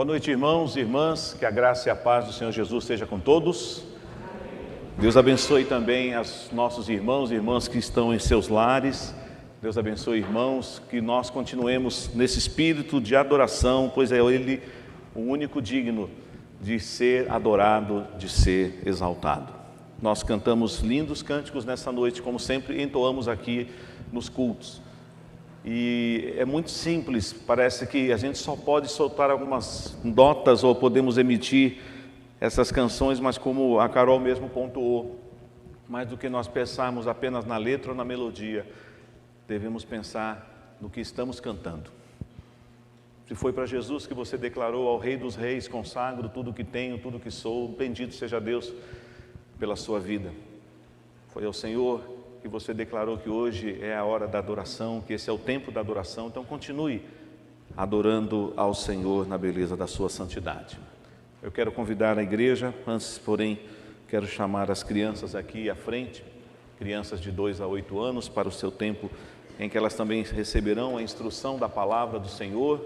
Boa noite, irmãos e irmãs, que a graça e a paz do Senhor Jesus seja com todos. Deus abençoe também os nossos irmãos e irmãs que estão em seus lares. Deus abençoe, irmãos, que nós continuemos nesse espírito de adoração, pois é Ele o único digno de ser adorado, de ser exaltado. Nós cantamos lindos cânticos nessa noite, como sempre entoamos aqui nos cultos. E é muito simples, parece que a gente só pode soltar algumas notas ou podemos emitir essas canções, mas como a Carol mesmo pontuou, mais do que nós pensarmos apenas na letra ou na melodia, devemos pensar no que estamos cantando. Se foi para Jesus que você declarou ao Rei dos Reis, consagro tudo que tenho, tudo que sou, bendito seja Deus pela sua vida. Foi ao Senhor que você declarou que hoje é a hora da adoração, que esse é o tempo da adoração, então continue adorando ao Senhor na beleza da sua santidade. Eu quero convidar a igreja, antes, porém, quero chamar as crianças aqui à frente, crianças de 2 a 8 anos, para o seu tempo em que elas também receberão a instrução da palavra do Senhor,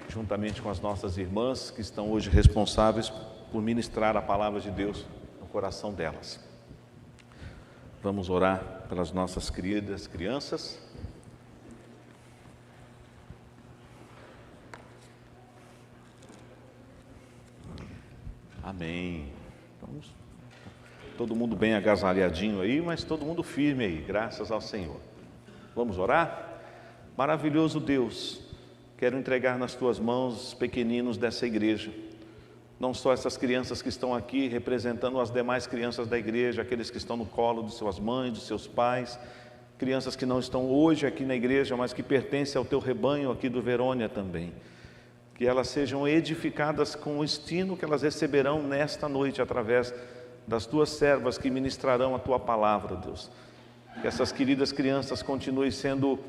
juntamente com as nossas irmãs que estão hoje responsáveis por ministrar a palavra de Deus no coração delas. Vamos orar pelas nossas queridas crianças. Amém. Vamos. Todo mundo bem agasalhadinho aí, mas todo mundo firme aí, graças ao Senhor. Vamos orar? Maravilhoso Deus, quero entregar nas Tuas mãos os pequeninos dessa igreja. Não só essas crianças que estão aqui representando as demais crianças da igreja, aqueles que estão no colo de suas mães, de seus pais, crianças que não estão hoje aqui na igreja, mas que pertencem ao Teu rebanho aqui do Verônia também. Que elas sejam edificadas com o ensino que elas receberão nesta noite, através das Tuas servas que ministrarão a Tua palavra, Deus. Que essas queridas crianças continuem sendo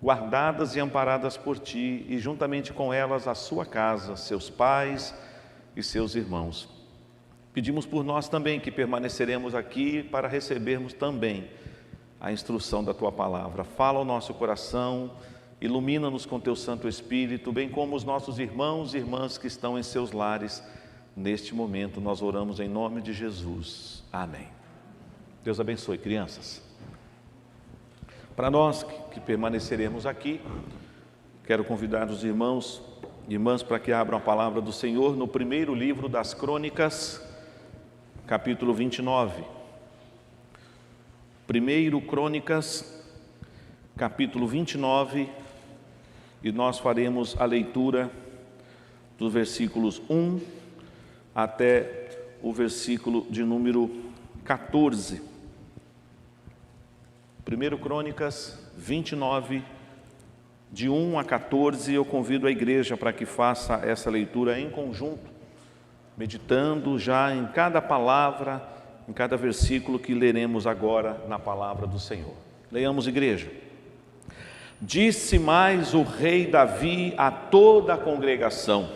guardadas e amparadas por Ti, e juntamente com elas a sua casa, seus pais e seus irmãos. Pedimos por nós também que permaneceremos aqui para recebermos também a instrução da Tua palavra. Fala ao nosso coração, ilumina-nos com Teu Santo Espírito, bem como os nossos irmãos e irmãs que estão em seus lares. Neste momento nós oramos em nome de Jesus. Amém. Deus abençoe, crianças. Para nós que permaneceremos aqui, quero convidar os irmãos e irmãs para que abram a palavra do Senhor no primeiro livro das Crônicas, capítulo 29. Primeiro Crônicas, capítulo 29, e nós faremos a leitura dos versículos 1 até o versículo de número 14. Primeiro Crônicas 29, de 1 a 14, eu convido a igreja para que faça essa leitura em conjunto, meditando já em cada palavra, em cada versículo que leremos agora na palavra do Senhor. Leiamos, igreja. Disse mais o rei Davi a toda a congregação: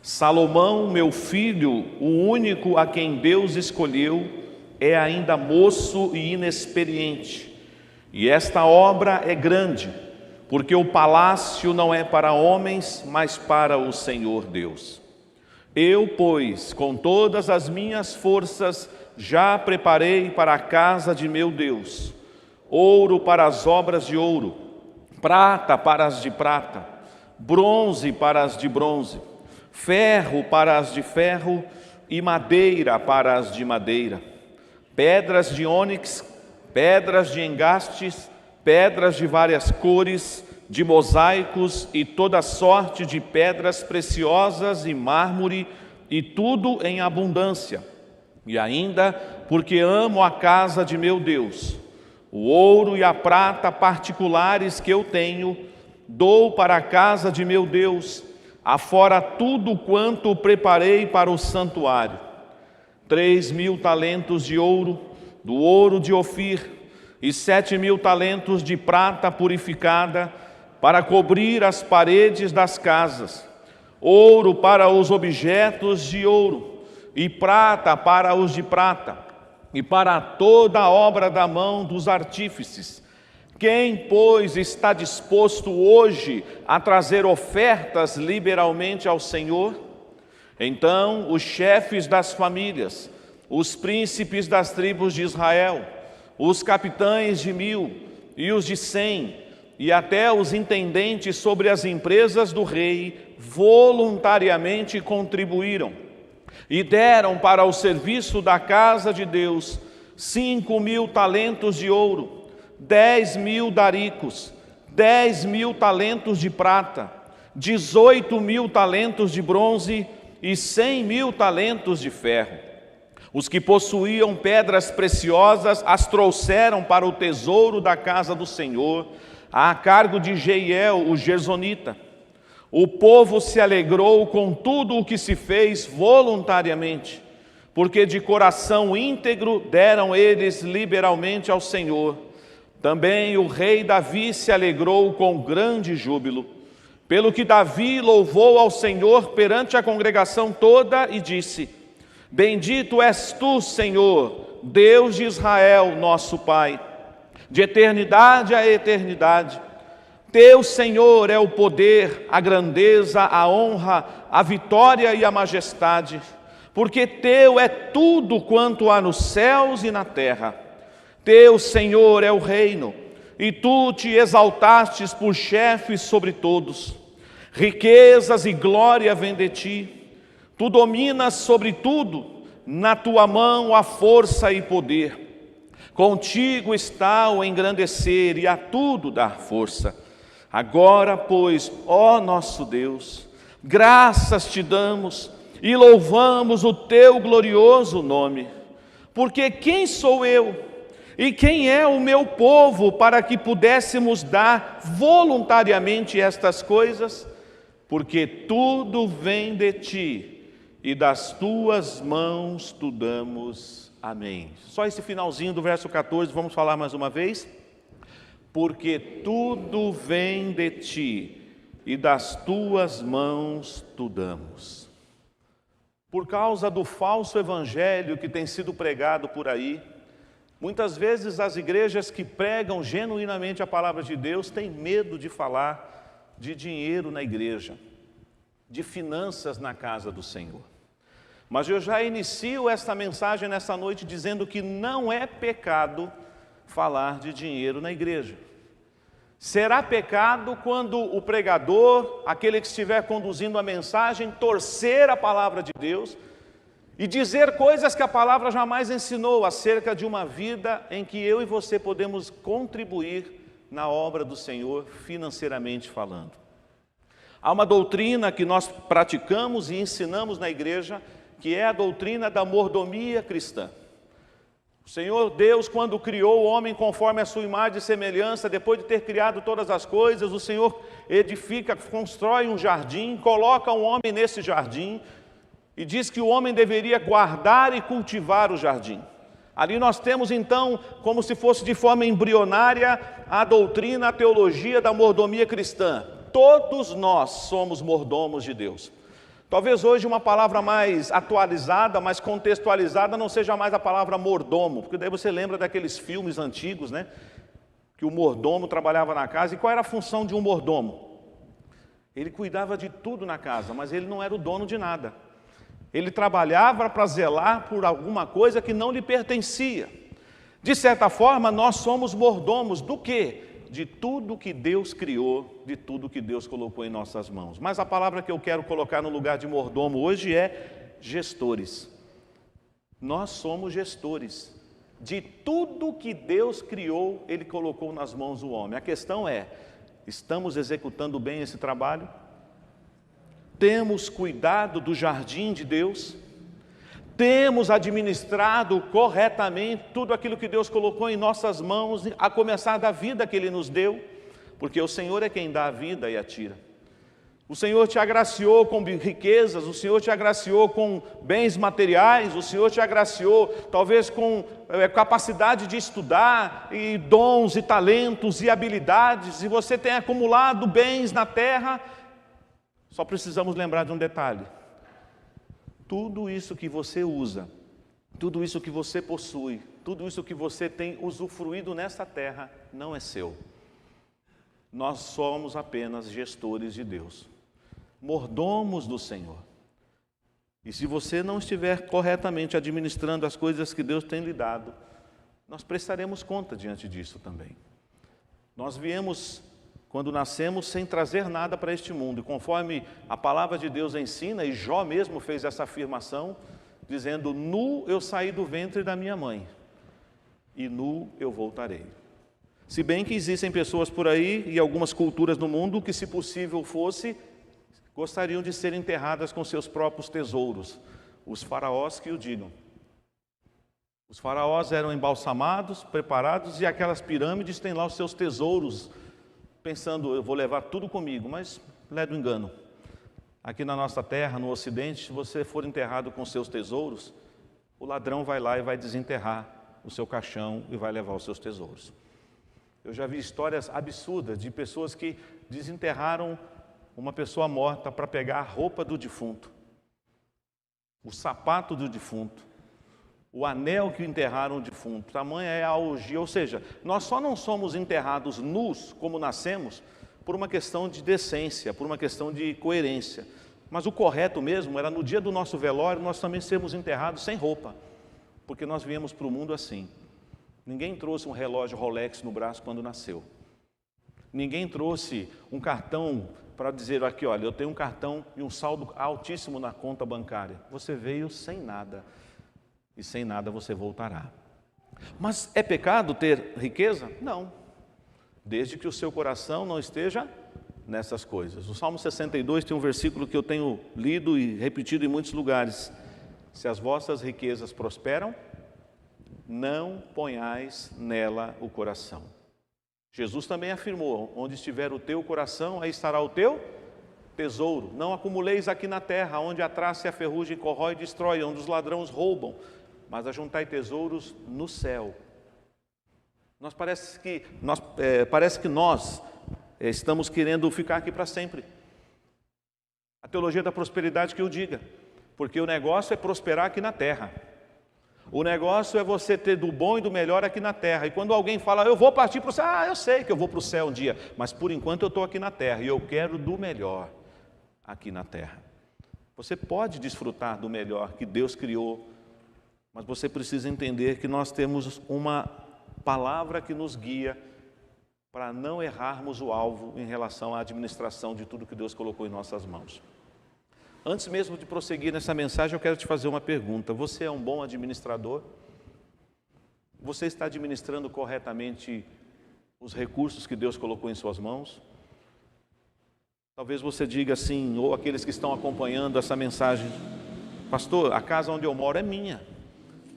Salomão, meu filho, o único a quem Deus escolheu, é ainda moço e inexperiente, e esta obra é grande, porque o palácio não é para homens, mas para o Senhor Deus. Eu, pois, com todas as minhas forças, já preparei para a casa de meu Deus, ouro para as obras de ouro, prata para as de prata, bronze para as de bronze, ferro para as de ferro e madeira para as de madeira, pedras de ônix, pedras de engastes, pedras de várias cores, de mosaicos e toda sorte de pedras preciosas e mármore, e tudo em abundância. E ainda, porque amo a casa de meu Deus, o ouro e a prata particulares que eu tenho, dou para a casa de meu Deus, afora tudo quanto preparei para o santuário: 3.000 talentos de ouro, do ouro de Ofir, e 7.000 talentos de prata purificada, para cobrir as paredes das casas, ouro para os objetos de ouro, e prata para os de prata, e para toda a obra da mão dos artífices, Quem, pois, está disposto hoje a trazer ofertas liberalmente ao Senhor? Então, os chefes das famílias, os príncipes das tribos de Israel, os capitães de 1000 e os de 100, e até os intendentes sobre as empresas do rei, voluntariamente contribuíram e deram para o serviço da casa de Deus 5.000 talentos de ouro, 10.000 daricos, 10.000 talentos de prata, 18.000 talentos de bronze e 100.000 talentos de ferro. Os que possuíam pedras preciosas as trouxeram para o tesouro da casa do Senhor, a cargo de Jeiel, o gersonita. O povo se alegrou com tudo o que se fez voluntariamente, porque de coração íntegro deram eles liberalmente ao Senhor. Também o rei Davi se alegrou com grande júbilo, pelo que Davi louvou ao Senhor perante a congregação toda e disse: Bendito és tu, Senhor, Deus de Israel, nosso Pai, de eternidade a eternidade. Teu, Senhor, é o poder, a grandeza, a honra, a vitória e a majestade, porque teu é tudo quanto há nos céus e na terra. Teu, Senhor, é o reino, e tu te exaltastes por chefe sobre todos. Riquezas e glória vêm de ti. Tu dominas sobre tudo, na tua mão há força e poder. Contigo está o engrandecer e a tudo dar força. Agora, pois, ó nosso Deus, graças te damos e louvamos o teu glorioso nome, porque quem sou eu e quem é o meu povo para que pudéssemos dar voluntariamente estas coisas? Porque tudo vem de ti e das tuas mãos tu damos. Amém. Só esse finalzinho do verso 14, vamos falar mais uma vez? Porque tudo vem de ti e das tuas mãos tu damos. Por causa do falso evangelho que tem sido pregado por aí, muitas vezes as igrejas que pregam genuinamente a palavra de Deus têm medo de falar de dinheiro na igreja, de finanças na casa do Senhor. Mas eu já inicio esta mensagem nessa noite dizendo que não é pecado falar de dinheiro na igreja. Será pecado quando o pregador, aquele que estiver conduzindo a mensagem, torcer a palavra de Deus e dizer coisas que a palavra jamais ensinou acerca de uma vida em que eu e você podemos contribuir na obra do Senhor financeiramente falando. Há uma doutrina que nós praticamos e ensinamos na igreja, que é a doutrina da mordomia cristã. O Senhor Deus, quando criou o homem conforme a sua imagem e semelhança, depois de ter criado todas as coisas, o Senhor edifica, constrói um jardim, coloca um homem nesse jardim e diz que o homem deveria guardar e cultivar o jardim. Ali nós temos então, como se fosse de forma embrionária, a doutrina, a teologia da mordomia cristã. Todos nós somos mordomos de Deus. Talvez hoje uma palavra mais atualizada, mais contextualizada, não seja mais a palavra mordomo, porque daí você lembra daqueles filmes antigos, né? Que o mordomo trabalhava na casa. E qual era a função de um mordomo? Ele cuidava de tudo na casa, mas ele não era o dono de nada. Ele trabalhava para zelar por alguma coisa que não lhe pertencia. De certa forma, nós somos mordomos do quê? De tudo que Deus criou, de tudo que Deus colocou em nossas mãos. Mas a palavra que eu quero colocar no lugar de mordomo hoje é gestores. Nós somos gestores. De tudo que Deus criou, Ele colocou nas mãos do homem. A questão é, estamos executando bem esse trabalho? Temos cuidado do jardim de Deus? Temos administrado corretamente tudo aquilo que Deus colocou em nossas mãos, a começar da vida que Ele nos deu? Porque o Senhor é quem dá a vida e a tira. O Senhor te agraciou com riquezas, o Senhor te agraciou com bens materiais, o Senhor te agraciou talvez com capacidade de estudar, e dons e talentos e habilidades, e você tem acumulado bens na terra. Só precisamos lembrar de um detalhe. Tudo isso que você usa, tudo isso que você possui, tudo isso que você tem usufruído nesta terra, não é seu. Nós somos apenas gestores de Deus, mordomos do Senhor. E se você não estiver corretamente administrando as coisas que Deus tem lhe dado, nós prestaremos conta diante disso também. Nós viemos, quando nascemos, sem trazer nada para este mundo. E conforme a palavra de Deus ensina, e Jó mesmo fez essa afirmação, dizendo: nu eu saí do ventre da minha mãe, e nu eu voltarei. Se bem que existem pessoas por aí, e algumas culturas no mundo, que se possível fosse, gostariam de ser enterradas com seus próprios tesouros. Os faraós que o digam. Os faraós eram embalsamados, preparados, e aquelas pirâmides têm lá os seus tesouros, pensando: eu vou levar tudo comigo, mas leva do engano. Aqui na nossa terra, no Ocidente, se você for enterrado com seus tesouros, o ladrão vai lá e vai desenterrar o seu caixão e vai levar os seus tesouros. Eu já vi histórias absurdas de pessoas que desenterraram uma pessoa morta para pegar a roupa do defunto, o sapato do defunto, o anel que enterraram o defunto. Tamanha é a orgia. Ou seja, nós só não somos enterrados nus como nascemos por uma questão de decência, por uma questão de coerência. Mas o correto mesmo era no dia do nosso velório nós também sermos enterrados sem roupa, porque nós viemos para o mundo assim. Ninguém trouxe um relógio Rolex no braço quando nasceu. Ninguém trouxe um cartão para dizer: aqui, olha, eu tenho um cartão e um saldo altíssimo na conta bancária. Você veio sem nada. E sem nada você voltará. Mas é pecado ter riqueza? Não. Desde que o seu coração não esteja nessas coisas. O Salmo 62 tem um versículo que eu tenho lido e repetido em muitos lugares. Se as vossas riquezas prosperam, não ponhais nela o coração. Jesus também afirmou: onde estiver o teu coração, aí estará o teu tesouro. Não acumuleis aqui na terra, onde a traça e a ferrugem corrói e destrói, onde os ladrões roubam, mas ajuntai tesouros no céu. Parece que nós estamos querendo ficar aqui para sempre. A teologia da prosperidade que eu diga, porque o negócio é prosperar aqui na terra. O negócio é você ter do bom e do melhor aqui na terra. E quando alguém fala: eu vou partir para o céu, eu sei que eu vou para o céu um dia, mas por enquanto eu estou aqui na terra e eu quero do melhor aqui na terra. Você pode desfrutar do melhor que Deus criou, mas você precisa entender que nós temos uma palavra que nos guia para não errarmos o alvo em relação à administração de tudo que Deus colocou em nossas mãos. Antes mesmo de prosseguir nessa mensagem, eu quero te fazer uma pergunta. Você é um bom administrador? Você está administrando corretamente os recursos que Deus colocou em suas mãos? Talvez você diga assim, ou aqueles que estão acompanhando essa mensagem: pastor, a casa onde eu moro é minha.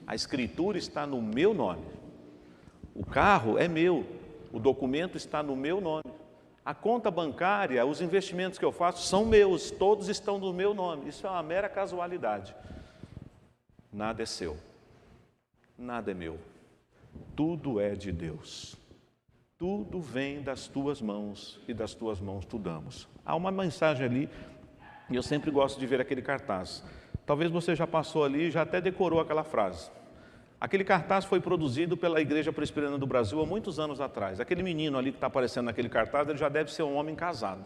A escritura está no meu nome. O carro é meu. O documento está no meu nome. A conta bancária, os investimentos que eu faço são meus. Todos estão no meu nome. Isso é uma mera casualidade. Nada é seu. Nada é meu. Tudo é de Deus. Tudo vem das tuas mãos e das tuas mãos tu damos. Há uma mensagem ali, e eu sempre gosto de ver aquele cartaz. Talvez você já passou ali e já até decorou aquela frase. Aquele cartaz foi produzido pela Igreja Presbiteriana do Brasil há muitos anos atrás. Aquele menino ali que está aparecendo naquele cartaz, ele já deve ser um homem casado.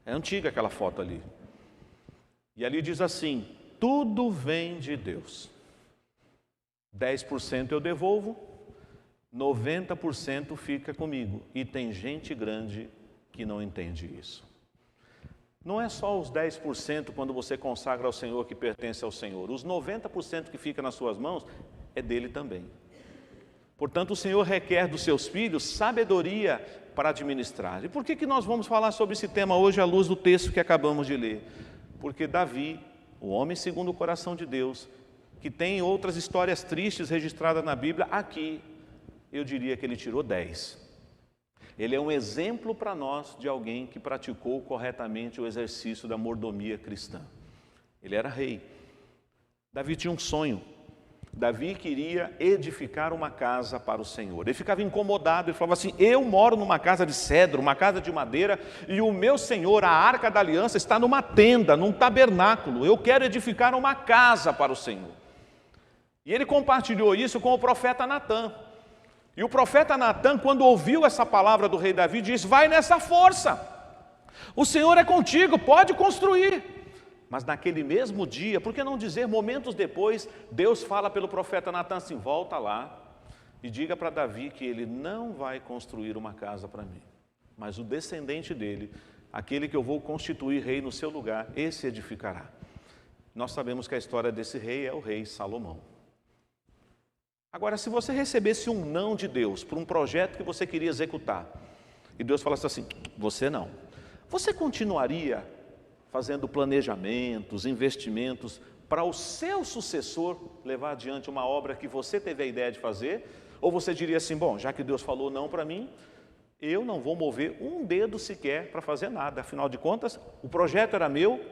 É antiga aquela foto ali. E ali diz assim: tudo vem de Deus. 10% eu devolvo, 90% fica comigo. E tem gente grande que não entende isso. Não é só os 10% quando você consagra ao Senhor que pertence ao Senhor. Os 90% que fica nas suas mãos é dele também. Portanto, o Senhor requer dos seus filhos sabedoria para administrar. E por que nós vamos falar sobre esse tema hoje à luz do texto que acabamos de ler? Porque Davi, o homem segundo o coração de Deus, que tem outras histórias tristes registradas na Bíblia, aqui eu diria que ele tirou 10. Ele é um exemplo para nós de alguém que praticou corretamente o exercício da mordomia cristã. Ele era rei. Davi tinha um sonho. Davi queria edificar uma casa para o Senhor. Ele ficava incomodado, ele falava assim: eu moro numa casa de cedro, uma casa de madeira, e o meu Senhor, a Arca da Aliança, está numa tenda, num tabernáculo. Eu quero edificar uma casa para o Senhor. E ele compartilhou isso com o profeta Natã. E o profeta Natã, quando ouviu essa palavra do rei Davi, disse: vai nessa força, o Senhor é contigo, pode construir. Mas naquele mesmo dia, por que não dizer momentos depois, Deus fala pelo profeta Natã assim: volta lá e diga para Davi que ele não vai construir uma casa para mim, mas o descendente dele, aquele que eu vou constituir rei no seu lugar, esse edificará. Nós sabemos que a história desse rei é o rei Salomão. Agora, se você recebesse um não de Deus para um projeto que você queria executar, e Deus falasse assim: você não, você continuaria fazendo planejamentos, investimentos para o seu sucessor levar adiante uma obra que você teve a ideia de fazer? Ou você diria assim: bom, já que Deus falou não para mim, eu não vou mover um dedo sequer para fazer nada, afinal de contas, o projeto era meu,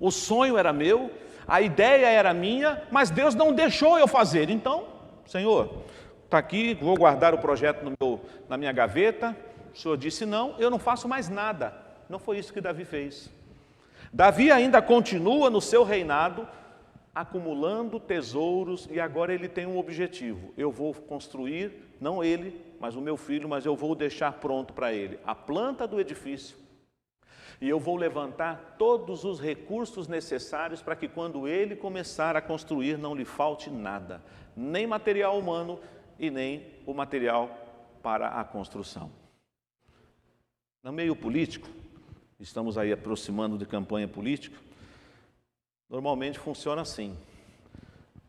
o sonho era meu, a ideia era minha, mas Deus não deixou eu fazer. Então, Senhor, está aqui, vou guardar o projeto na minha gaveta. O Senhor disse não, eu não faço mais nada. Não foi isso que Davi fez. Davi ainda continua no seu reinado, acumulando tesouros, e agora ele tem um objetivo: eu vou construir, não ele, mas o meu filho, mas eu vou deixar pronto para ele a planta do edifício, e eu vou levantar todos os recursos necessários para que quando ele começar a construir não lhe falte nada, nem material humano e nem o material para a construção. No meio político, estamos aí aproximando de campanha política, normalmente funciona assim: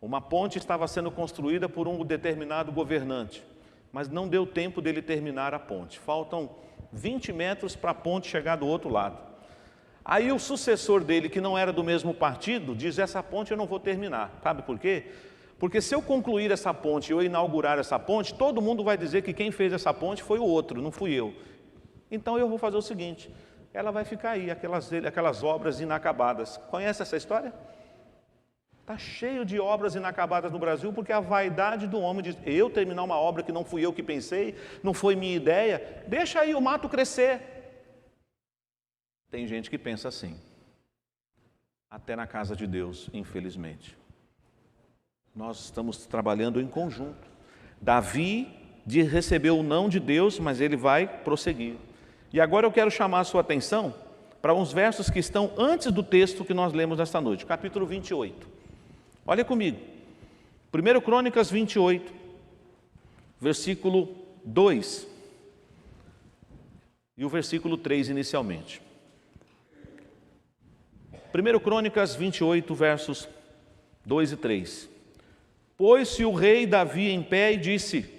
uma ponte estava sendo construída por um determinado governante, mas não deu tempo dele terminar a ponte, faltam 20 metros para a ponte chegar do outro lado. Aí o sucessor dele, que não era do mesmo partido, diz: essa ponte eu não vou terminar. Sabe por quê? Porque se eu concluir essa ponte, eu inaugurar essa ponte, todo mundo vai dizer que quem fez essa ponte foi o outro, não fui eu. Então eu vou fazer o seguinte: ela vai ficar aí, aquelas obras inacabadas. Conhece essa história? Está cheio de obras inacabadas no Brasil, porque a vaidade do homem diz: eu terminar uma obra que não fui eu que pensei, não foi minha ideia, deixa aí o mato crescer. Tem gente que pensa assim, até na casa de Deus, infelizmente. Nós estamos trabalhando em conjunto. Davi recebeu o não de Deus, mas ele vai prosseguir. E agora eu quero chamar a sua atenção para uns versos que estão antes do texto que nós lemos nesta noite, capítulo 28. Olha comigo, 1 Crônicas 28, versículo 2 e o versículo 3 inicialmente. 1 Crônicas 28, versos 2 e 3. Pôs-se o rei Davi em pé e disse: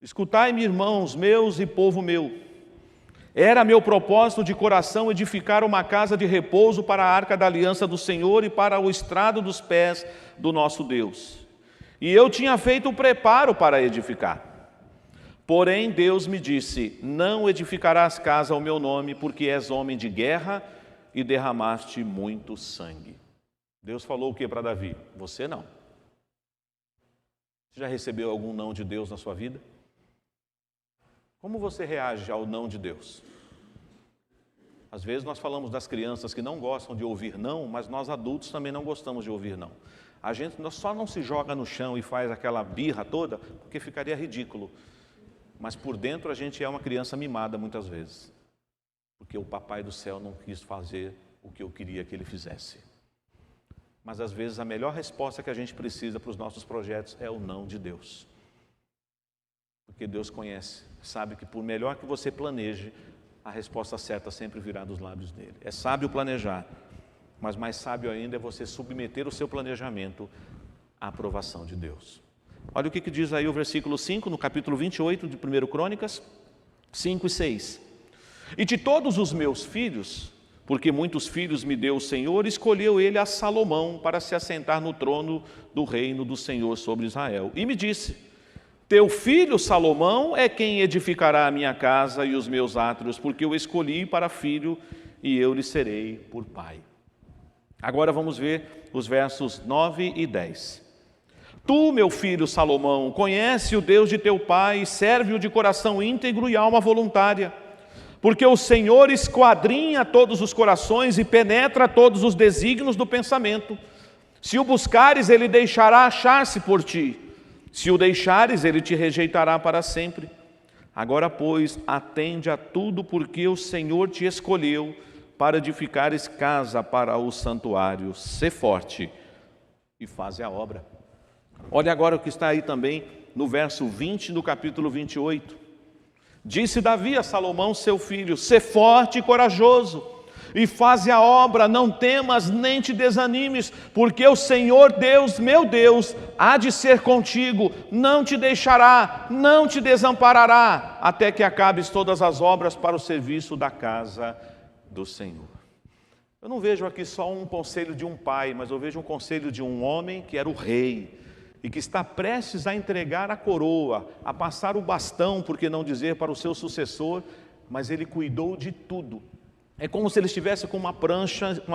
escutai-me, irmãos meus e povo meu. Era meu propósito de coração edificar uma casa de repouso para a arca da aliança do Senhor e para o estrado dos pés do nosso Deus. E eu tinha feito o preparo para edificar. Porém Deus me disse: não edificarás casa ao meu nome, porque és homem de guerra e derramaste muito sangue. Deus falou o que para Davi? Você não. Você já recebeu algum não de Deus na sua vida? Como você reage ao não de Deus? Às vezes nós falamos das crianças que não gostam de ouvir não, mas nós adultos também não gostamos de ouvir não. A gente só não se joga no chão e faz aquela birra toda, porque ficaria ridículo. Mas por dentro a gente é uma criança mimada muitas vezes, porque o papai do céu não quis fazer o que eu queria que ele fizesse. Mas às vezes a melhor resposta que a gente precisa para os nossos projetos é o não de Deus. Porque Deus conhece, sabe que por melhor que você planeje, a resposta certa sempre virá dos lábios dele. É sábio planejar, mas mais sábio ainda é você submeter o seu planejamento à aprovação de Deus. Olha o que diz aí o versículo 5, no capítulo 28 de 1 Crônicas, 5 e 6. E de todos os meus filhos, porque muitos filhos me deu o Senhor, escolheu ele a Salomão para se assentar no trono do reino do Senhor sobre Israel. E me disse: teu filho Salomão é quem edificará a minha casa e os meus átrios, porque eu escolhi para filho e eu lhe serei por pai. Agora vamos ver os versos 9 e 10. Tu, meu filho Salomão, conhece o Deus de teu pai, serve-o de coração íntegro e alma voluntária, porque o Senhor esquadrinha todos os corações e penetra todos os desígnios do pensamento. Se o buscares, ele deixará achar-se por ti. Se o deixares, ele te rejeitará para sempre. Agora, pois, atende a tudo, porque o Senhor te escolheu para edificares casa para o santuário. Sê forte e faze a obra. Olha agora o que está aí também no verso 20 do capítulo 28. Disse Davi a Salomão, seu filho: sê forte e corajoso, e faze a obra, não temas nem te desanimes, porque o Senhor Deus, meu Deus, há de ser contigo, não te deixará, não te desamparará, até que acabes todas as obras para o serviço da casa do Senhor. Eu não vejo aqui só um conselho de um pai, mas eu vejo um conselho de um homem que era o rei, e que está prestes a entregar a coroa, a passar o bastão, por que não dizer, para o seu sucessor, mas ele cuidou de tudo. É como se ele estivesse com uma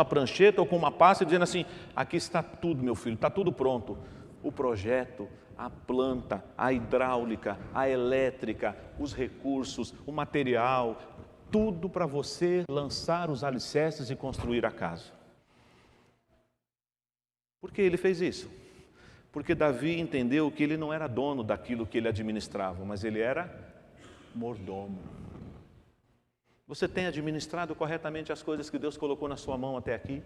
prancheta ou com uma pasta, dizendo assim: aqui está tudo, meu filho, está tudo pronto. O projeto, a planta, a hidráulica, a elétrica, os recursos, o material, tudo para você lançar os alicerces e construir a casa. Por que ele fez isso? Porque Davi entendeu que ele não era dono daquilo que ele administrava, mas ele era mordomo. Você tem administrado corretamente as coisas que Deus colocou na sua mão até aqui?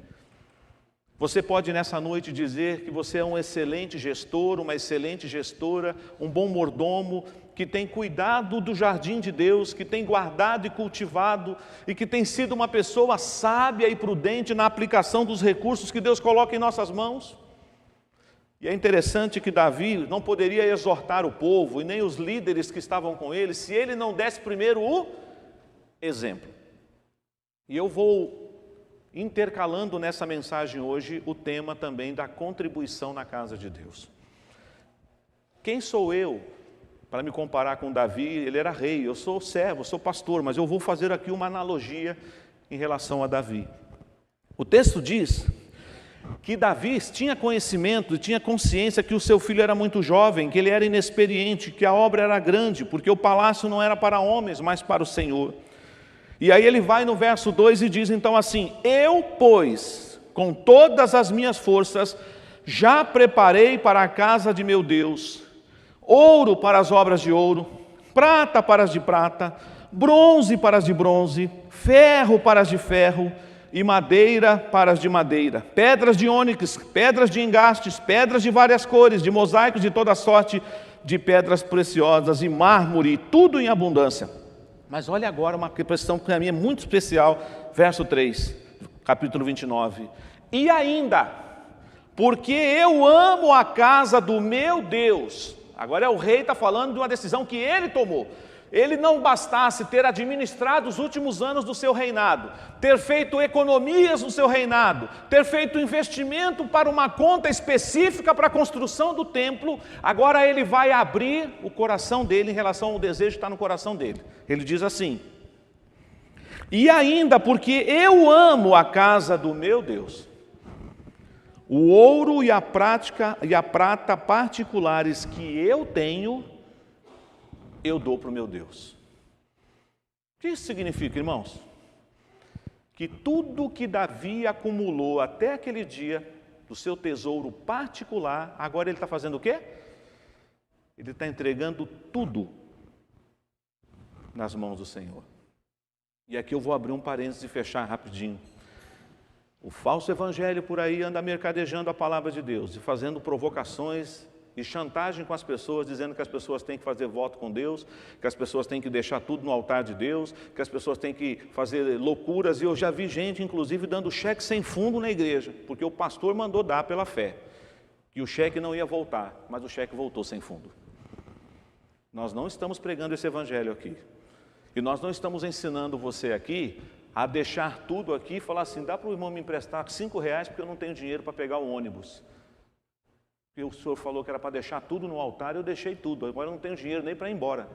Você pode nessa noite dizer que você é um excelente gestor, uma excelente gestora, um bom mordomo, que tem cuidado do jardim de Deus, que tem guardado e cultivado, e que tem sido uma pessoa sábia e prudente na aplicação dos recursos que Deus coloca em nossas mãos? E é interessante que Davi não poderia exortar o povo, e nem os líderes que estavam com ele, se ele não desse primeiro o exemplo. E eu vou intercalando nessa mensagem hoje o tema também da contribuição na casa de Deus. Quem sou eu para me comparar com Davi? Ele era rei, eu sou servo, eu sou pastor, mas eu vou fazer aqui uma analogia em relação a Davi. O texto diz que Davi tinha conhecimento, tinha consciência que o seu filho era muito jovem, que ele era inexperiente, que a obra era grande, porque o palácio não era para homens, mas para o Senhor. E aí ele vai no verso 2 e diz então assim: eu, pois, com todas as minhas forças, já preparei para a casa de meu Deus, ouro para as obras de ouro, prata para as de prata, bronze para as de bronze, ferro para as de ferro, e madeira para as de madeira, pedras de ônix, pedras de engastes, pedras de várias cores, de mosaicos de toda sorte, de pedras preciosas e mármore, tudo em abundância. Mas olha agora uma questão que para mim é muito especial, verso 3, capítulo 29. E ainda, porque eu amo a casa do meu Deus. Agora o rei está falando de uma decisão que ele tomou. Ele não bastasse ter administrado os últimos anos do seu reinado, ter feito economias no seu reinado, ter feito investimento para uma conta específica para a construção do templo, agora ele vai abrir o coração dele em relação ao desejo que está no coração dele. Ele diz assim: e ainda porque eu amo a casa do meu Deus, o ouro e a prata particulares que eu tenho, eu dou para o meu Deus. O que isso significa, irmãos? Que tudo que Davi acumulou até aquele dia, do seu tesouro particular, agora ele está fazendo o quê? Ele está entregando tudo nas mãos do Senhor. E aqui eu vou abrir um parênteses e fechar rapidinho. O falso evangelho por aí anda mercadejando a palavra de Deus e fazendo provocações e chantagem com as pessoas, dizendo que as pessoas têm que fazer voto com Deus, que as pessoas têm que deixar tudo no altar de Deus, que as pessoas têm que fazer loucuras. E eu já vi gente, inclusive, dando cheque sem fundo na igreja, porque o pastor mandou dar pela fé, que o cheque não ia voltar, mas o cheque voltou sem fundo. Nós não estamos pregando esse evangelho aqui, e nós não estamos ensinando você aqui a deixar tudo aqui e falar assim: dá para o irmão me emprestar R$5 porque eu não tenho dinheiro para pegar o ônibus. E o senhor falou que era para deixar tudo no altar, eu deixei tudo, agora eu não tenho dinheiro nem para ir embora.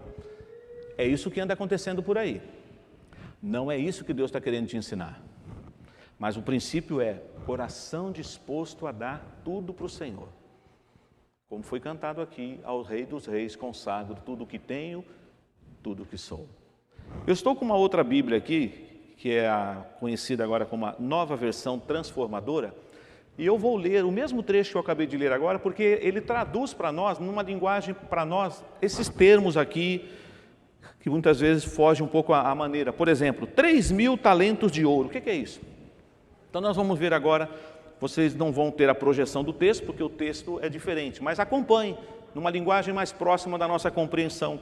É isso que anda acontecendo por aí. Não é isso que Deus está querendo te ensinar. Mas o princípio é coração disposto a dar tudo para o Senhor. Como foi cantado aqui: ao Rei dos Reis consagro tudo o que tenho, tudo o que sou. Eu estou com uma outra Bíblia aqui, que é a conhecida agora como a Nova Versão Transformadora, E eu vou ler o mesmo trecho que eu acabei de ler agora, porque ele traduz para nós, numa linguagem para nós, esses termos aqui, que muitas vezes fogem um pouco à maneira. Por exemplo, 3.000 talentos de ouro. O que é isso? Então nós vamos ver agora, vocês não vão ter a projeção do texto, porque o texto é diferente, mas acompanhe, numa linguagem mais próxima da nossa compreensão.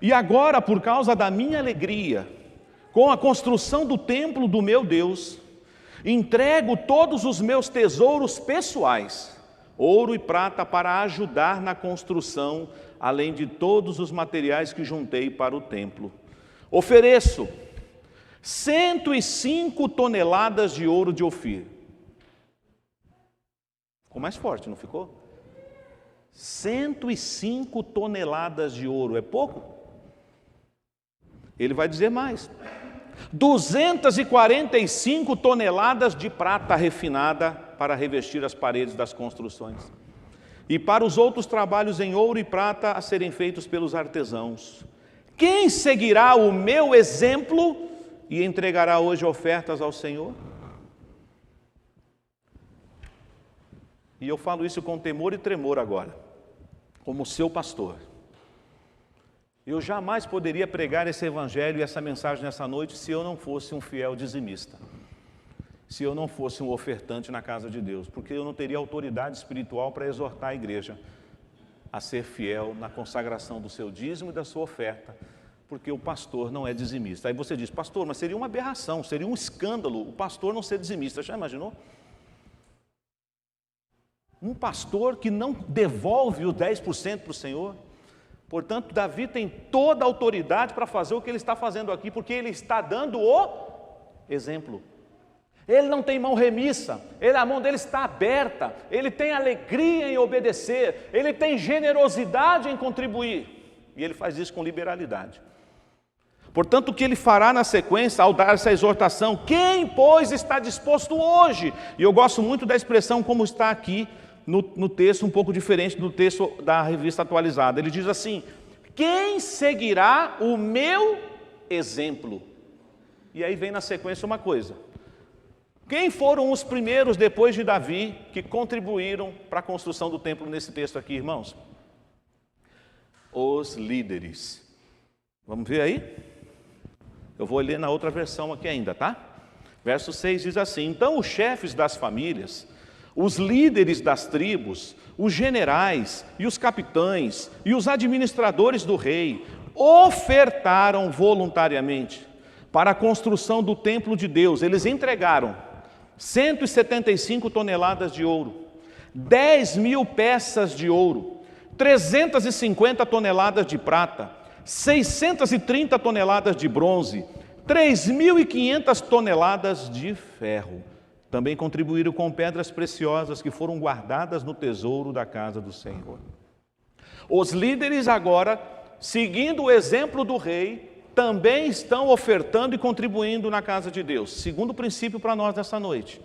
E agora, por causa da minha alegria, com a construção do templo do meu Deus, entrego todos os meus tesouros pessoais, ouro e prata, para ajudar na construção, além de todos os materiais que juntei para o templo. Ofereço 105 toneladas de ouro de Ofir. Ficou mais forte, não ficou? 105 toneladas de ouro, é pouco? Ele vai dizer mais. 245 toneladas de prata refinada para revestir as paredes das construções. E para os outros trabalhos em ouro e prata a serem feitos pelos artesãos. Quem seguirá o meu exemplo e entregará hoje ofertas ao Senhor? E eu falo isso com temor e tremor agora, como seu pastor. Eu jamais poderia pregar esse evangelho e essa mensagem nessa noite se eu não fosse um fiel dizimista, se eu não fosse um ofertante na casa de Deus, porque eu não teria autoridade espiritual para exortar a igreja a ser fiel na consagração do seu dízimo e da sua oferta, porque o pastor não é dizimista. Aí você diz, pastor, mas seria uma aberração, seria um escândalo o pastor não ser dizimista. Já imaginou? Um pastor que não devolve os 10% para o Senhor. Portanto, Davi tem toda a autoridade para fazer o que ele está fazendo aqui, porque ele está dando o exemplo. Ele não tem mão remissa, a mão dele está aberta, ele tem alegria em obedecer, ele tem generosidade em contribuir, e ele faz isso com liberalidade. Portanto, o que ele fará na sequência, ao dar essa exortação, quem, pois, está disposto hoje? E eu gosto muito da expressão como está aqui, no texto um pouco diferente do texto da Revista Atualizada. Ele diz assim, quem seguirá o meu exemplo? E aí vem na sequência uma coisa. Quem foram os primeiros, depois de Davi, que contribuíram para a construção do templo nesse texto aqui, irmãos? Os líderes. Vamos ver aí? Eu vou ler na outra versão aqui ainda, tá? Verso 6 diz assim, então os chefes das famílias, os líderes das tribos, os generais e os capitães e os administradores do rei ofertaram voluntariamente para a construção do templo de Deus. Eles entregaram 175 toneladas de ouro, 10.000 peças de ouro, 350 toneladas de prata, 630 toneladas de bronze, 3.500 toneladas de ferro. Também contribuíram com pedras preciosas que foram guardadas no tesouro da casa do Senhor. Os líderes agora, seguindo o exemplo do rei, também estão ofertando e contribuindo na casa de Deus. Segundo princípio para nós nessa noite,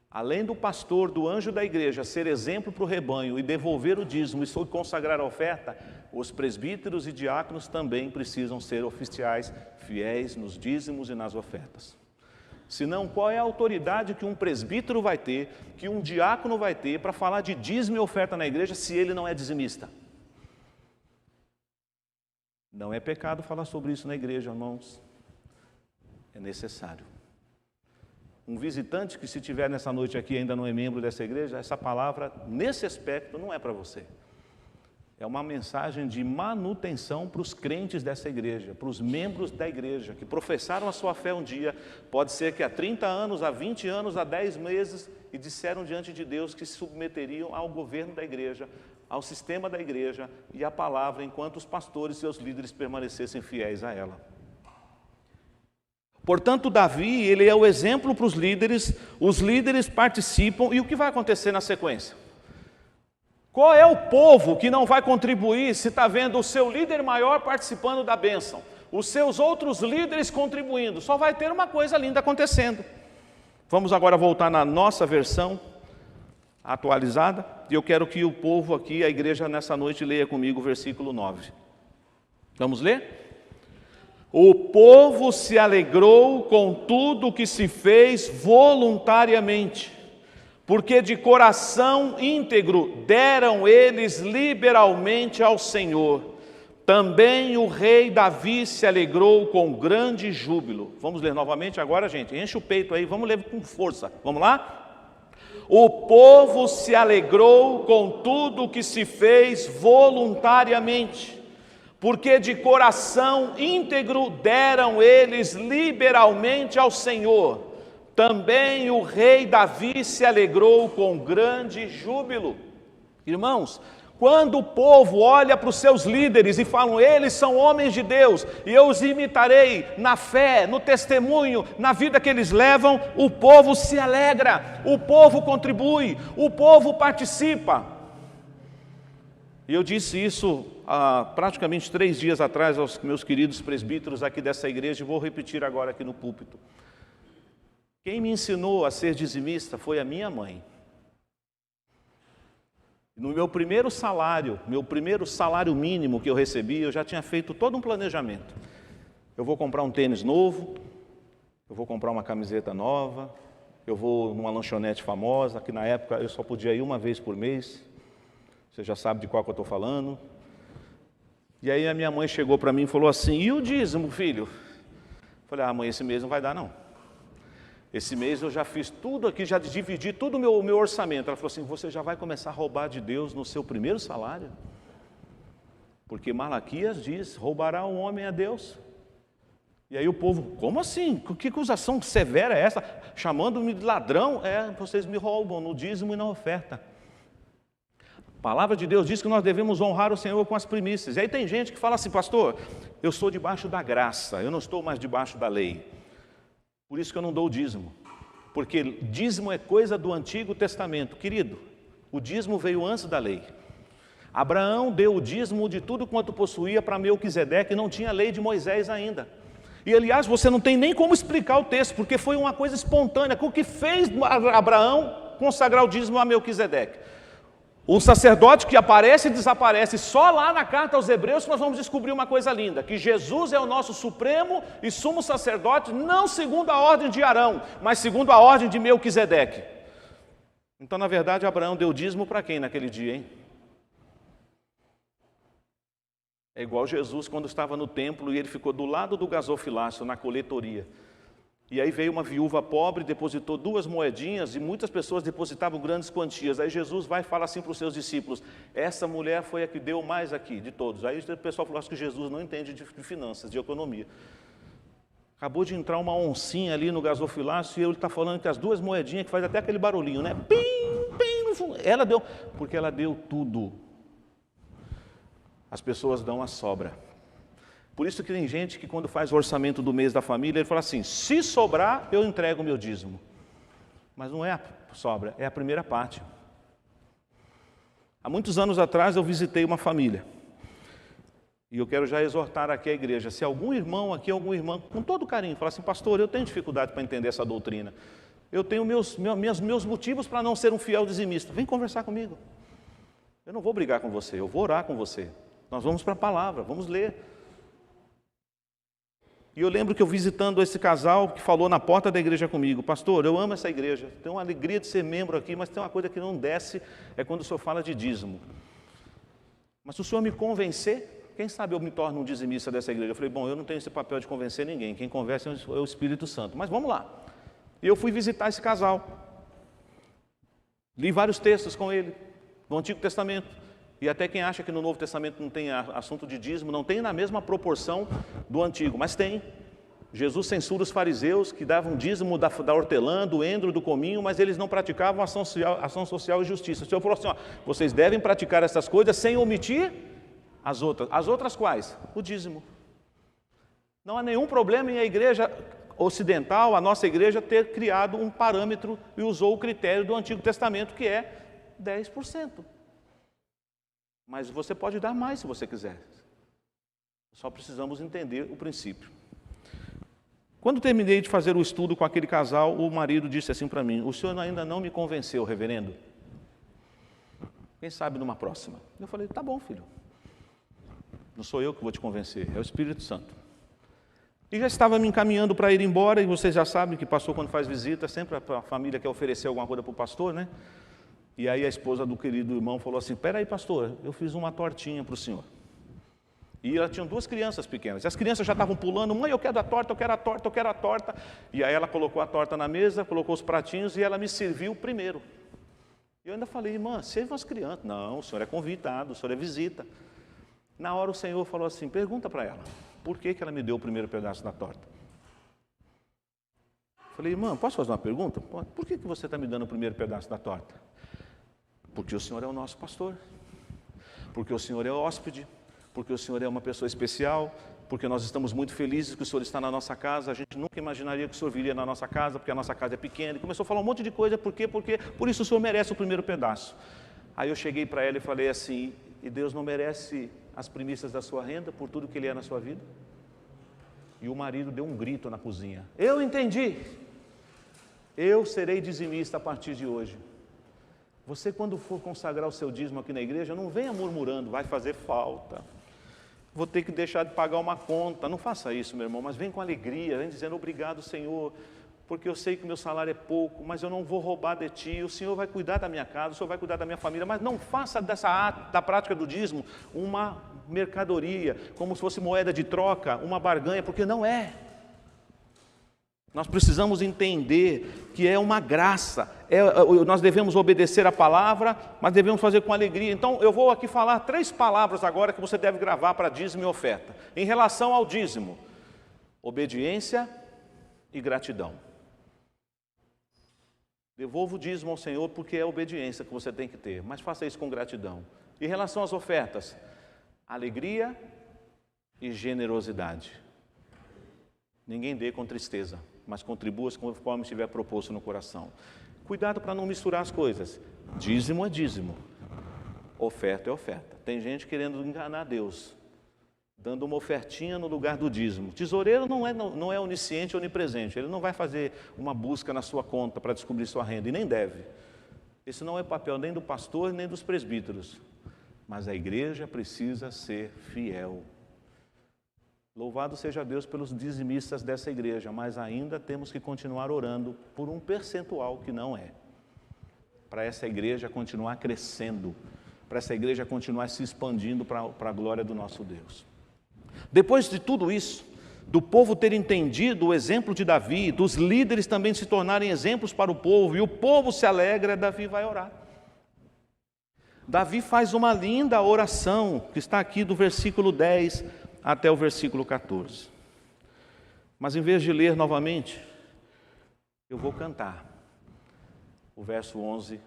além do pastor, do anjo da igreja, ser exemplo para o rebanho e devolver o dízimo e consagrar a oferta, os presbíteros e diáconos também precisam ser oficiais fiéis nos dízimos e nas ofertas. Senão, qual é a autoridade que um presbítero vai ter, que um diácono vai ter para falar de dízimo e oferta na igreja se ele não é dizimista? Não é pecado falar sobre isso na igreja, irmãos. É necessário. Um visitante que se estiver nessa noite aqui ainda não é membro dessa igreja, essa palavra, nesse aspecto, não é para você. É uma mensagem de manutenção para os crentes dessa igreja, para os membros da igreja, que professaram a sua fé um dia, pode ser que há 30 anos, há 20 anos, há 10 meses, e disseram diante de Deus que se submeteriam ao governo da igreja, ao sistema da igreja e à palavra, enquanto os pastores e seus líderes permanecessem fiéis a ela. Portanto, Davi, ele é o exemplo para os líderes participam, e o que vai acontecer na sequência? Qual é o povo que não vai contribuir se está vendo o seu líder maior participando da bênção, os seus outros líderes contribuindo? Só vai ter uma coisa linda acontecendo. Vamos agora voltar na nossa versão atualizada, e eu quero que o povo aqui, a igreja nessa noite, leia comigo o versículo 9. Vamos ler? O povo se alegrou com tudo que se fez voluntariamente, porque de coração íntegro deram eles liberalmente ao Senhor. Também o rei Davi se alegrou com grande júbilo. Vamos ler novamente agora, gente. Enche o peito aí, vamos ler com força. Vamos lá? O povo se alegrou com tudo que se fez voluntariamente, porque de coração íntegro deram eles liberalmente ao Senhor. Também o rei Davi se alegrou com grande júbilo. Irmãos, quando o povo olha para os seus líderes e falam, eles são homens de Deus, e eu os imitarei na fé, no testemunho, na vida que eles levam, o povo se alegra, o povo contribui, o povo participa. E eu disse isso há praticamente 3 dias atrás aos meus queridos presbíteros aqui dessa igreja, e vou repetir agora aqui no púlpito. Quem me ensinou a ser dizimista foi a minha mãe. No meu primeiro salário mínimo que eu recebi, eu já tinha feito todo um planejamento. Eu vou comprar um tênis novo, eu vou comprar uma camiseta nova, eu vou numa lanchonete famosa, que na época eu só podia ir uma vez por mês. Você já sabe de qual que eu estou falando. E aí a minha mãe chegou para mim e falou assim, e o dízimo, filho? Eu falei, mãe, esse mês não vai dar não. Esse mês eu já fiz tudo aqui, já dividi todo o meu orçamento. Ela falou assim, você já vai começar a roubar de Deus no seu primeiro salário? Porque Malaquias diz, roubará o homem a Deus. E aí o povo, como assim? Que acusação severa é essa? Chamando-me de ladrão? Vocês me roubam no dízimo e na oferta. A palavra de Deus diz que nós devemos honrar o Senhor com as primícias. E aí tem gente que fala assim, pastor, eu sou debaixo da graça, eu não estou mais debaixo da lei. Por isso que eu não dou o dízimo, porque dízimo é coisa do Antigo Testamento. Querido, o dízimo veio antes da lei. Abraão deu o dízimo de tudo quanto possuía para Melquisedeque, não tinha lei de Moisés ainda. E aliás, você não tem nem como explicar o texto, porque foi uma coisa espontânea. O que fez Abraão consagrar o dízimo a Melquisedeque? O sacerdote que aparece e desaparece só lá na carta aos Hebreus, nós vamos descobrir uma coisa linda, que Jesus é o nosso supremo e sumo sacerdote, não segundo a ordem de Arão, mas segundo a ordem de Melquisedeque. Então, na verdade, Abraão deu dízimo para quem naquele dia, hein? É igual Jesus quando estava no templo e ele ficou do lado do gasofilácio, na coletoria. E aí veio uma viúva pobre, depositou 2 moedinhas e muitas pessoas depositavam grandes quantias. Aí Jesus vai e fala assim para os seus discípulos, essa mulher foi a que deu mais aqui, de todos. Aí o pessoal falou, acho que Jesus não entende de finanças, de economia. Acabou de entrar uma oncinha ali no gasofilácio e ele está falando que as 2 moedinhas, que faz até aquele barulhinho, né? Pim, pim, no fundo. Ela deu, porque ela deu tudo. As pessoas dão a sobra. Por isso que tem gente que quando faz o orçamento do mês da família, ele fala assim, se sobrar, eu entrego o meu dízimo. Mas não é a sobra, é a primeira parte. Há muitos anos atrás eu visitei uma família. E eu quero já exortar aqui a igreja, se algum irmão aqui, alguma irmã, com todo carinho, fala assim, pastor, eu tenho dificuldade para entender essa doutrina. Eu tenho meus motivos para não ser um fiel dizimista. Vem conversar comigo. Eu não vou brigar com você, eu vou orar com você. Nós vamos para a palavra, vamos ler. E eu lembro que eu visitando esse casal que falou na porta da igreja comigo, pastor, eu amo essa igreja, tenho uma alegria de ser membro aqui, mas tem uma coisa que não desce, é quando o senhor fala de dízimo. Mas se o senhor me convencer, quem sabe eu me torno um dizimista dessa igreja? Eu falei, bom, eu não tenho esse papel de convencer ninguém, quem conversa é o Espírito Santo, mas vamos lá. E eu fui visitar esse casal, li vários textos com ele, do Antigo Testamento. E até quem acha que no Novo Testamento não tem assunto de dízimo, não tem na mesma proporção do Antigo, mas tem. Jesus censura os fariseus que davam dízimo da hortelã, do endro, do cominho, mas eles não praticavam ação social e justiça. O Senhor falou assim, vocês devem praticar essas coisas sem omitir as outras. As outras quais? O dízimo. Não há nenhum problema em a igreja ocidental, a nossa igreja, ter criado um parâmetro e usou o critério do Antigo Testamento, que é 10%. Mas você pode dar mais se você quiser. Só precisamos entender o princípio. Quando terminei de fazer o estudo com aquele casal, o marido disse assim para mim, o senhor ainda não me convenceu, reverendo. Quem sabe numa próxima? Eu falei, tá bom, filho. Não sou eu que vou te convencer, é o Espírito Santo. E já estava me encaminhando para ir embora, e vocês já sabem que pastor, quando faz visita, sempre a família quer oferecer alguma coisa para o pastor, né? E aí a esposa do querido irmão falou assim: peraí, pastor, eu fiz uma tortinha para o senhor. E ela tinha 2 crianças pequenas. E as crianças já estavam pulando: mãe, eu quero a torta, eu quero a torta, eu quero a torta. E aí ela colocou a torta na mesa, colocou os pratinhos e ela me serviu primeiro. E eu ainda falei: irmã, serva as crianças. Não, o senhor é convidado, o senhor é visita. Na hora o Senhor falou assim: pergunta para ela, por que ela me deu o primeiro pedaço da torta? Falei: irmã, posso fazer uma pergunta? Por que você está me dando o primeiro pedaço da torta? Porque o senhor é o nosso pastor, porque o senhor é hóspede, porque o senhor é uma pessoa especial, porque nós estamos muito felizes que o senhor está na nossa casa, a gente nunca imaginaria que o senhor viria na nossa casa, porque a nossa casa é pequena. E começou a falar um monte de coisa: porque por isso o senhor merece o primeiro pedaço. Aí eu cheguei para ela e falei assim: e Deus não merece as primícias da sua renda por tudo que Ele é na sua vida? E o marido deu um grito na cozinha: eu entendi, eu serei dizimista a partir de hoje. Você, quando for consagrar o seu dízimo aqui na igreja, não venha murmurando: vai fazer falta, vou ter que deixar de pagar uma conta. Não faça isso, meu irmão, mas vem com alegria, vem dizendo: obrigado, Senhor, porque eu sei que o meu salário é pouco, mas eu não vou roubar de Ti, o Senhor vai cuidar da minha casa, o Senhor vai cuidar da minha família. Mas não faça da prática do dízimo uma mercadoria, como se fosse moeda de troca, uma barganha, porque não é. Nós precisamos entender que é uma graça, nós devemos obedecer a palavra, mas devemos fazer com alegria. Então eu vou aqui falar 3 palavras agora que você deve gravar para dízimo e oferta. Em relação ao dízimo: obediência e gratidão. Devolva o dízimo ao Senhor porque é a obediência que você tem que ter, mas faça isso com gratidão. Em relação às ofertas: alegria e generosidade. Ninguém dê com tristeza, mas contribua conforme estiver proposto no coração. Cuidado para não misturar as coisas. Dízimo é dízimo, oferta é oferta. Tem gente querendo enganar Deus, dando uma ofertinha no lugar do dízimo. Tesoureiro não é onisciente, onipresente. Ele não vai fazer uma busca na sua conta para descobrir sua renda, e nem deve. Esse não é papel nem do pastor, nem dos presbíteros. Mas a igreja precisa ser fiel. Louvado seja Deus pelos dizimistas dessa igreja, mas ainda temos que continuar orando por um percentual que não é. Para essa igreja continuar crescendo, para essa igreja continuar se expandindo para a glória do nosso Deus. Depois de tudo isso, do povo ter entendido o exemplo de Davi, dos líderes também se tornarem exemplos para o povo, e o povo se alegra, Davi vai orar. Davi faz uma linda oração, que está aqui do versículo 10 até o versículo 14. Mas em vez de ler novamente, eu vou cantar o verso 11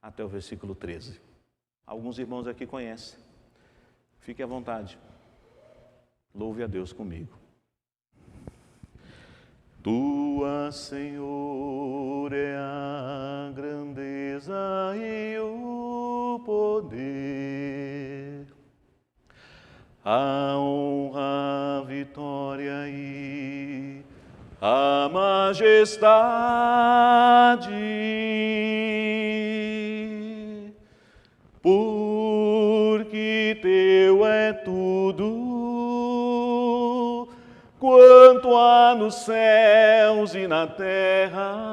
até o versículo 13. Alguns irmãos aqui conhecem. Fique à vontade. Louve a Deus comigo. Tua, Senhor, é a grandeza e o poder, a honra, a vitória e a majestade, porque teu é tudo, quanto há nos céus e na terra.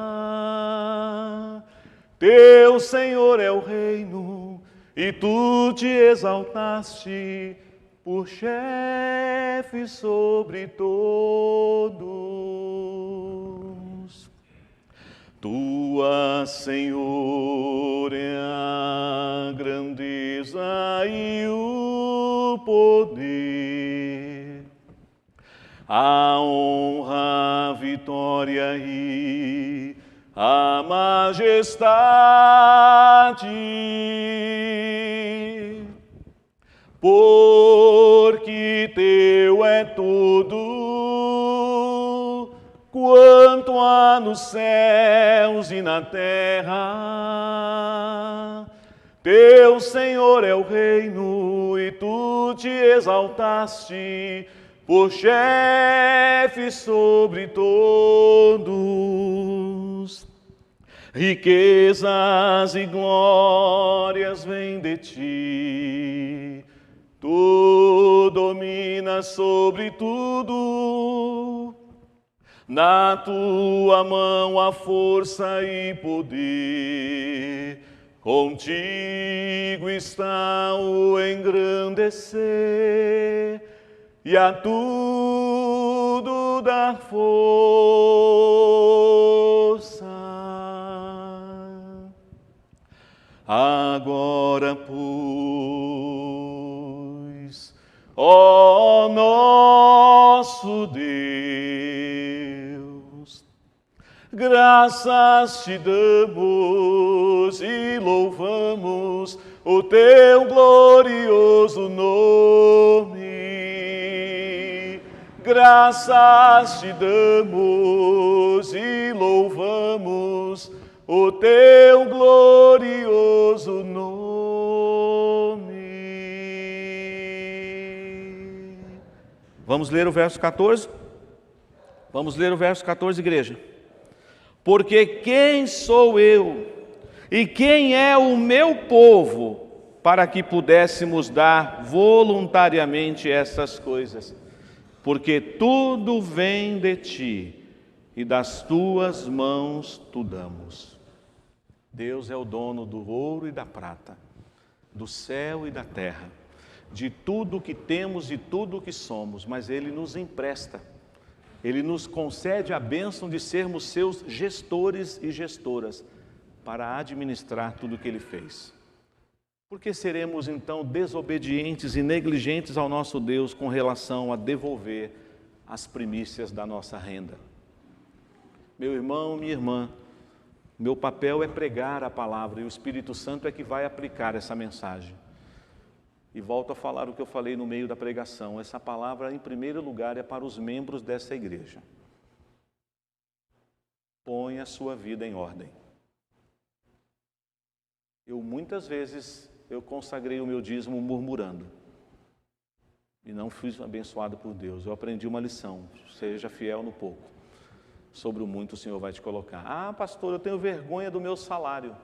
Teu, Senhor, é o reino, e tu te exaltaste por chefe sobre todos. Tua, Senhor, é a grandeza e o poder, a honra, a vitória e a majestade, porque teu é tudo, quanto há nos céus e na terra. Teu, Senhor, é o reino, e tu te exaltaste por chefe sobre todos. Riquezas e glórias vêm de ti, tu dominas sobre tudo, Na tua mão há força e poder, contigo está o engrandecer e a tudo dar força. Agora, pois, ó nosso Deus, graças te damos e louvamos o teu glorioso nome. Graças te damos e louvamos o teu glorioso nome. Vamos ler o verso 14? Vamos ler o verso 14, igreja. Porque quem sou eu e quem é o meu povo para que pudéssemos dar voluntariamente essas coisas? Porque tudo vem de ti e das tuas mãos tu damos. Deus é o dono do ouro e da prata, do céu e da terra, de tudo o que temos e tudo o que somos, mas Ele nos empresta. Ele nos concede a bênção de sermos seus gestores e gestoras para administrar tudo o que Ele fez. Por que seremos então desobedientes e negligentes ao nosso Deus com relação a devolver as primícias da nossa renda? Meu irmão, minha irmã, meu papel é pregar a palavra e o Espírito Santo é que vai aplicar essa mensagem. E volto a falar o que eu falei no meio da pregação. Essa palavra, em primeiro lugar, é para os membros dessa igreja. Ponha a sua vida em ordem. Muitas vezes, eu consagrei o meu dízimo murmurando. E não fui abençoado por Deus. Eu aprendi uma lição. Seja fiel no pouco. Sobre o muito o Senhor vai te colocar. Ah, pastor, eu tenho vergonha do meu salário.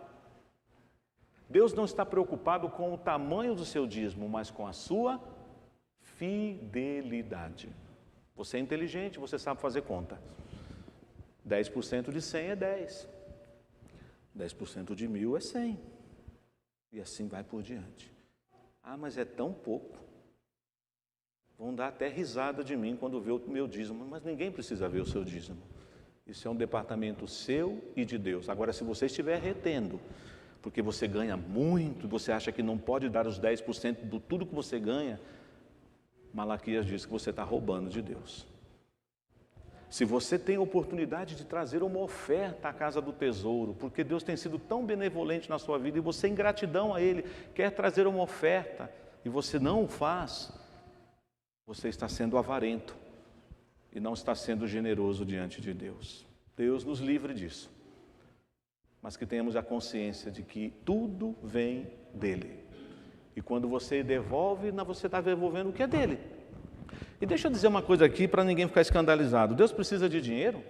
Deus não está preocupado com o tamanho do seu dízimo, mas com a sua fidelidade. Você é inteligente, você sabe fazer conta. 10% de 100 é 10. 10% de 1.000 é 100. E assim vai por diante. Ah, mas é tão pouco. Vão dar até risada de mim quando vê o meu dízimo. Mas ninguém precisa ver o seu dízimo. Isso é um departamento seu e de Deus. Agora, se você estiver retendo, porque você ganha muito, você acha que não pode dar os 10% de tudo que você ganha, Malaquias diz que você está roubando de Deus. Se você tem a oportunidade de trazer uma oferta à casa do tesouro, porque Deus tem sido tão benevolente na sua vida e você, em gratidão a Ele, quer trazer uma oferta e você não o faz, você está sendo avarento e não está sendo generoso diante de Deus. Deus nos livre disso. Mas que tenhamos a consciência de que tudo vem dEle. E quando você devolve, você está devolvendo o que é dEle. E deixa eu dizer uma coisa aqui para ninguém ficar escandalizado. Deus precisa de dinheiro?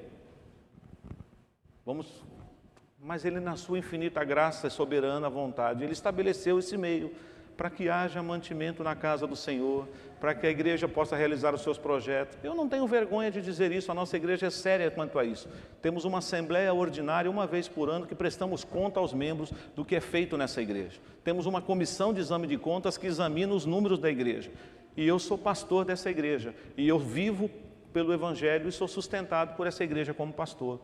Mas Ele, na sua infinita graça e soberana vontade, Ele estabeleceu esse meio para que haja mantimento na casa do Senhor, para que a igreja possa realizar os seus projetos. Eu não tenho vergonha de dizer isso, a nossa igreja é séria quanto a isso. Temos uma assembleia ordinária uma vez por ano que prestamos conta aos membros do que é feito nessa igreja. Temos uma comissão de exame de contas que examina os números da igreja. E eu sou pastor dessa igreja, e eu vivo pelo Evangelho e sou sustentado por essa igreja como pastor.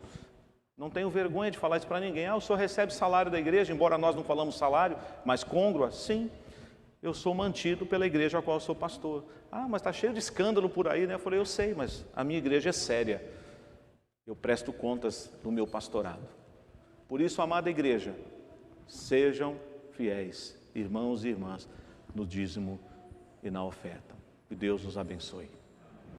Não tenho vergonha de falar isso para ninguém. O senhor recebe salário da igreja, embora nós não falamos salário, mas côngrua? Sim. Eu sou mantido pela igreja a qual eu sou pastor. Ah, mas está cheio de escândalo por aí, né? Eu falei, eu sei, mas a minha igreja é séria. Eu presto contas do meu pastorado. Por isso, amada igreja, sejam fiéis, irmãos e irmãs, no dízimo e na oferta. Que Deus nos abençoe.